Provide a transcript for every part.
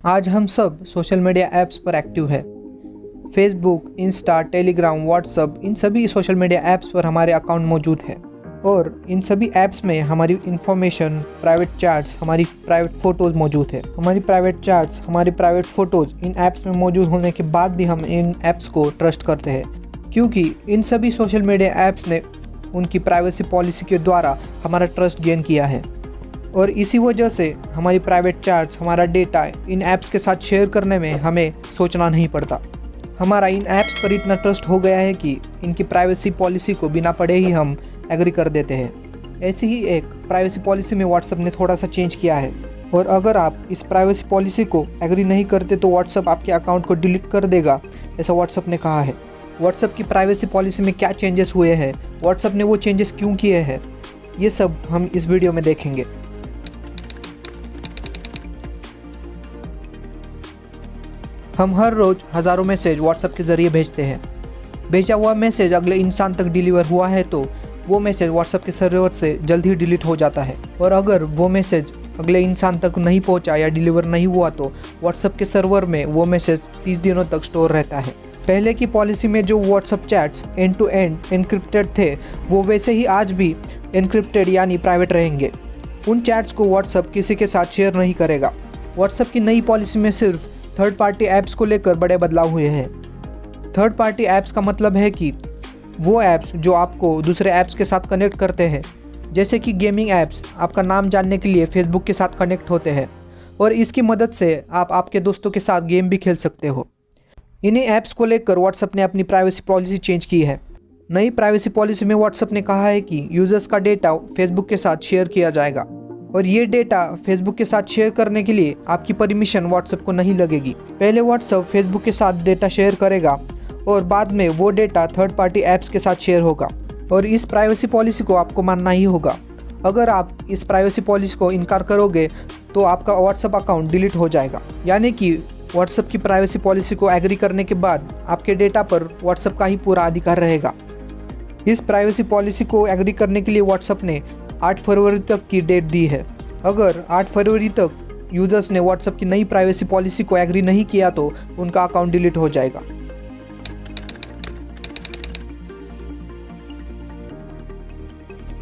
आज हम सब सोशल मीडिया ऐप्स पर एक्टिव है। फेसबुक, इंस्टा, टेलीग्राम, व्हाट्सअप, इन सभी सोशल मीडिया ऐप्स पर हमारे अकाउंट मौजूद है और इन सभी ऐप्स में हमारी इन्फॉर्मेशन, प्राइवेट चैट्स, हमारी प्राइवेट फ़ोटोज़ मौजूद है। हमारी प्राइवेट चैट्स, हमारी प्राइवेट फ़ोटोज़ इन ऐप्स में मौजूद होने के बाद भी हम इन ऐप्स को ट्रस्ट करते हैं, क्योंकि इन सभी सोशल मीडिया ऐप्स ने उनकी प्राइवेसी पॉलिसी के द्वारा हमारा ट्रस्ट गेन किया है। और इसी वजह से हमारी प्राइवेट चैट्स, हमारा डेटा इन ऐप्स के साथ शेयर करने में हमें सोचना नहीं पड़ता। हमारा इन ऐप्स पर इतना ट्रस्ट हो गया है कि इनकी प्राइवेसी पॉलिसी को बिना पढ़े ही हम एग्री कर देते हैं। ऐसी ही एक प्राइवेसी पॉलिसी में व्हाट्सएप ने थोड़ा सा चेंज किया है, और अगर आप इस प्राइवेसी पॉलिसी को एग्री नहीं करते तो व्हाट्सएप आपके अकाउंट को डिलीट कर देगा, ऐसा व्हाट्सएप ने कहा है। व्हाट्सएप की प्राइवेसी पॉलिसी में क्या चेंजेस हुए हैं, व्हाट्सएप ने वो चेंजेस क्यों किए हैं, ये सब हम इस वीडियो में देखेंगे। हम हर रोज़ हज़ारों मैसेज व्हाट्सएप के ज़रिए भेजते हैं। भेजा हुआ मैसेज अगले इंसान तक डिलीवर हुआ है तो वो मैसेज व्हाट्सएप के सर्वर से जल्द ही डिलीट हो जाता है, और अगर वो मैसेज अगले इंसान तक नहीं पहुंचा या डिलीवर नहीं हुआ तो व्हाट्सएप के सर्वर में वो मैसेज 30 दिनों तक स्टोर रहता है। पहले की पॉलिसी में जो WhatsApp chats end to end encrypted थे, वो वैसे ही आज भी एनक्रिप्टेड यानी प्राइवेट रहेंगे। उन चैट्स को व्हाट्सएप किसी के साथ शेयर नहीं करेगा। व्हाट्सएप की नई पॉलिसी में सिर्फ थर्ड पार्टी ऐप्स को लेकर बड़े बदलाव हुए हैं। थर्ड पार्टी ऐप्स का मतलब है कि वो ऐप्स जो आपको दूसरे ऐप्स के साथ कनेक्ट करते हैं, जैसे कि गेमिंग ऐप्स आपका नाम जानने के लिए फेसबुक के साथ कनेक्ट होते हैं और इसकी मदद से आप आपके दोस्तों के साथ गेम भी खेल सकते हो। इन्हीं ऐप्स को लेकर व्हाट्सएप ने अपनी प्राइवेसी पॉलिसी चेंज की है। नई प्राइवेसी पॉलिसी में व्हाट्सएप ने कहा है कि यूज़र्स का डेटा फेसबुक के साथ शेयर किया जाएगा, और ये डेटा फेसबुक के साथ शेयर करने के लिए आपकी परमिशन व्हाट्सएप को नहीं लगेगी। पहले व्हाट्सएप फेसबुक के साथ डेटा शेयर करेगा और बाद में वो डेटा थर्ड पार्टी ऐप्स के साथ शेयर होगा, और इस प्राइवेसी पॉलिसी को आपको मानना ही होगा। अगर आप इस प्राइवेसी पॉलिसी को इनकार करोगे तो आपका व्हाट्सएप अकाउंट डिलीट हो जाएगा। यानी कि व्हाट्सएप की प्राइवेसी पॉलिसी को एग्री करने के बाद आपके डेटा पर व्हाट्सएप का ही पूरा अधिकार रहेगा। इस प्राइवेसी पॉलिसी को एग्री करने के लिए व्हाट्सएप ने 8 फरवरी तक की डेट दी है। अगर 8 फरवरी तक यूज़र्स ने व्हाट्सएप की नई प्राइवेसी पॉलिसी को एग्री नहीं किया तो उनका अकाउंट डिलीट हो जाएगा।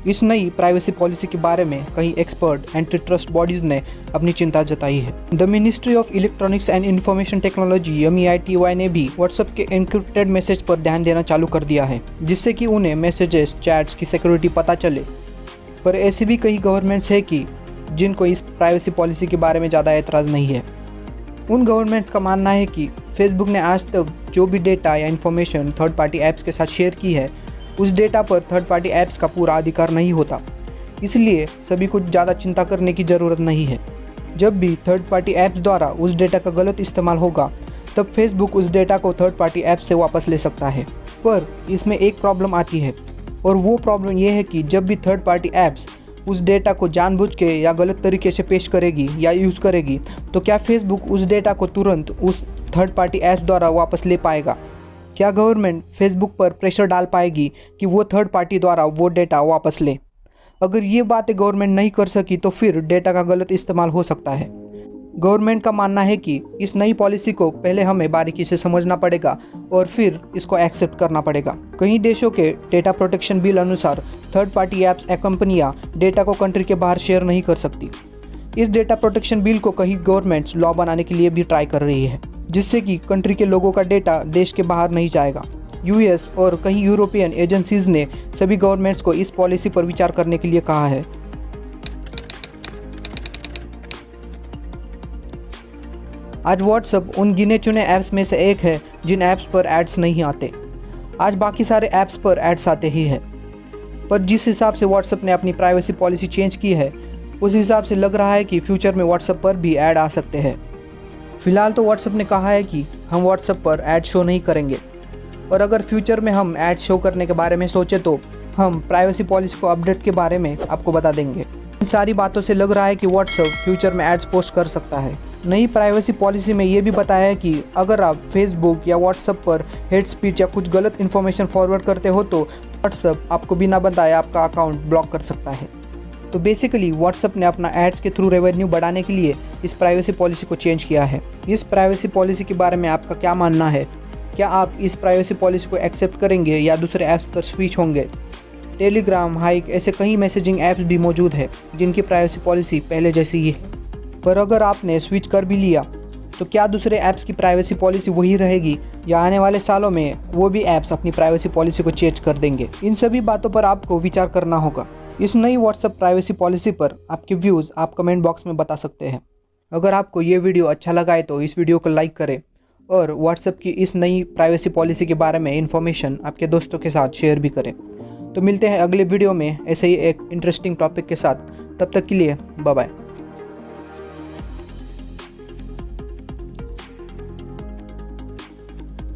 इस नई प्राइवेसी पॉलिसी के बारे में कई एक्सपर्ट एंटी ट्रस्ट बॉडीज़ ने अपनी चिंता जताई है। The ministry of electronics and information technology MEITY ने भी व्हाट्सएप के एनक्रिप्टेड मैसेज पर ध्यान देना चालू कर दिया है, जिससे कि उन्हें मैसेजेस, चैट्स की सिक्योरिटी पता चले। पर ऐसे भी कई गवर्नमेंट्स हैं कि जिनको इस प्राइवेसी पॉलिसी के बारे में ज़्यादा एतराज़ नहीं है। उन गवर्नमेंट्स का मानना है कि फेसबुक ने आज तक जो भी डेटा या इन्फॉर्मेशन थर्ड पार्टी ऐप्स के साथ शेयर की है, उस डेटा पर थर्ड पार्टी ऐप्स का पूरा अधिकार नहीं होता। इसलिए सभी को ज़्यादा चिंता करने की ज़रूरत नहीं है। जब भी थर्ड पार्टी ऐप्स द्वारा उस डेटा का गलत इस्तेमाल होगा तब फेसबुक उस डेटा को थर्ड पार्टी ऐप से वापस ले सकता है। पर इसमें एक प्रॉब्लम आती है, और वो प्रॉब्लम ये है कि जब भी थर्ड पार्टी ऐप्स उस डेटा को जानबूझ के या गलत तरीके से पेश करेगी या यूज़ करेगी, तो क्या फेसबुक उस डेटा को तुरंत उस थर्ड पार्टी ऐप्स द्वारा वापस ले पाएगा? क्या गवर्नमेंट फेसबुक पर प्रेशर डाल पाएगी कि वो थर्ड पार्टी द्वारा वो डेटा वापस ले? अगर ये बातें गवर्नमेंट नहीं कर सकी तो फिर डेटा का गलत इस्तेमाल हो सकता है। गवर्नमेंट का मानना है कि इस नई पॉलिसी को पहले हमें बारीकी से समझना पड़ेगा और फिर इसको एक्सेप्ट करना पड़ेगा। कई देशों के डेटा प्रोटेक्शन बिल अनुसार थर्ड पार्टी ऐप्स या कंपनियां डेटा को कंट्री के बाहर शेयर नहीं कर सकती। इस डेटा प्रोटेक्शन बिल को कई गवर्नमेंट्स लॉ बनाने के लिए भी ट्राई कर रही है, जिससे कि कंट्री के लोगों का डेटा देश के बाहर नहीं जाएगा। US और कई यूरोपियन एजेंसीज ने सभी गवर्नमेंट्स को इस पॉलिसी पर विचार करने के लिए कहा है। आज व्हाट्सएप उन गिने चुने ऐप्स में से एक है जिन ऐप्स पर एड्स नहीं आते। आज बाकी सारे ऐप्स पर एड्स आते ही है। पर जिस हिसाब से व्हाट्सएप ने अपनी प्राइवेसी पॉलिसी चेंज की है, उस हिसाब से लग रहा है कि फ्यूचर में व्हाट्सएप पर भी ऐड आ सकते हैं। फिलहाल तो व्हाट्सएप ने कहा है कि हम व्हाट्सएप पर ऐड शो नहीं करेंगे, और अगर फ्यूचर में हम ऐड शो करने के बारे में सोचे तो हम प्राइवेसी पॉलिसी को अपडेट के बारे में आपको बता देंगे। इन सारी बातों से लग रहा है कि व्हाट्सएप फ्यूचर में एड्स पोस्ट कर सकता है। नई प्राइवेसी पॉलिसी में ये भी बताया है कि अगर आप फेसबुक या व्हाट्सएप पर हेट स्पीच या कुछ गलत इन्फॉर्मेशन फॉरवर्ड करते हो तो व्हाट्सएप आपको बिना बताए आपका अकाउंट ब्लॉक कर सकता है। तो बेसिकली व्हाट्सएप ने अपना एड्स के थ्रू रेवेन्यू बढ़ाने के लिए इस प्राइवेसी पॉलिसी को चेंज किया है। इस प्राइवेसी पॉलिसी के बारे में आपका क्या मानना है? क्या आप इस प्राइवेसी पॉलिसी को एक्सेप्ट करेंगे या दूसरे ऐप्स पर स्विच होंगे? टेलीग्राम, हाइक ऐसे कई मैसेजिंग ऐप्स भी मौजूद है जिनकी प्राइवेसी पॉलिसी पहले जैसी ही है। पर अगर आपने स्विच कर भी लिया तो क्या दूसरे ऐप्स की प्राइवेसी पॉलिसी वही रहेगी या आने वाले सालों में वो भी ऐप्स अपनी प्राइवेसी पॉलिसी को चेंज कर देंगे? इन सभी बातों पर आपको विचार करना होगा। इस नई व्हाट्सएप प्राइवेसी पॉलिसी पर आपके व्यूज़ आप कमेंट बॉक्स में बता सकते हैं। अगर आपको ये वीडियो अच्छा लगा है तो इस वीडियो को लाइक करें और व्हाट्सएप की इस नई प्राइवेसी पॉलिसी के बारे में इन्फॉर्मेशन आपके दोस्तों के साथ शेयर भी करें। तो मिलते हैं अगले वीडियो में ऐसे ही एक इंटरेस्टिंग टॉपिक के साथ। तब तक के लिए बाय बाय।